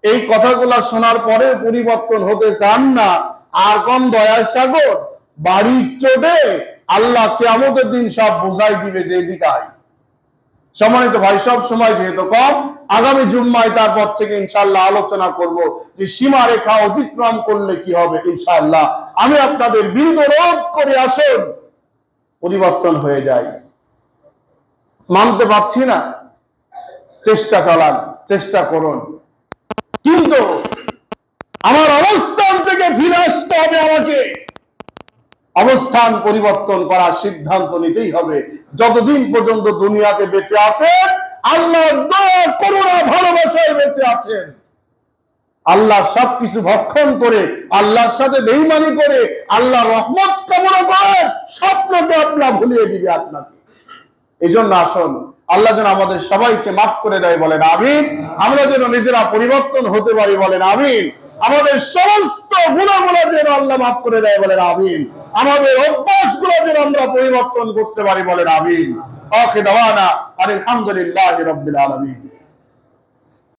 A: এই কথাগুলো শোনার পরে পরিবর্তন হতে চান না, আর কোন দয়ার সাগর বাড়ির চোটে আল্লাহ কিয়ামতের দিন সব বোঝাই দিবে যে এদিকে আয়। সম্মানিত ভাই, সব সময় যেহেতু কম, আগামী জুম্মায় তারপর থেকে ইনশাআল্লাহ আলোচনা করব যে সীমা রেখা অতিক্রম করলে কি হবে। ইনশাআল্লাহ আমি আপনাদের বিরুদ্ধ রোধ করে আসুন, পরিবর্তন হয়ে যায়। মানতে পারছি না, চেষ্টা চালান, চেষ্টা করুন, কিন্তু আমার অবস্থান থেকে ফিরে আসতে হবে। আমাকে অবস্থান পরিবর্তন করার সিদ্ধান্ত নিতেই হবে। যতদিন পর্যন্ত দুনিয়াতে বেঁচে আছেন, আল্লাহর দয়া, করুণা, ভালোবাসায় বেঁচে আছেন। আল্লাহ সবকিছু ভক্ষণ করে, আল্লাহর সাথে বেঈমানি করে, আল্লাহর রহমত কামনা করেন, স্বপ্নকে আপনার ভুলিয়ে দিবে আপনাকে। এই জন্য আসুন, আল্লাহ যেন আমাদের সবাইকে মাফ করে দেয়, বলেন আমিন। আমরা যেন নিজেরা পরিবর্তন হতে পারি, বলেন আমিন। আমাদের সমস্ত গুনাহগুলো যেন আল্লাহ মাফ করে দেয়, বলেন আমিন। আমাদের অভ্যাসগুলো যেন আমরা পরিবর্তন করতে পারি, বলেন আমিন। আখির দাওয়ানা আলহামদুলিল্লাহি রাব্বিল আলামিন।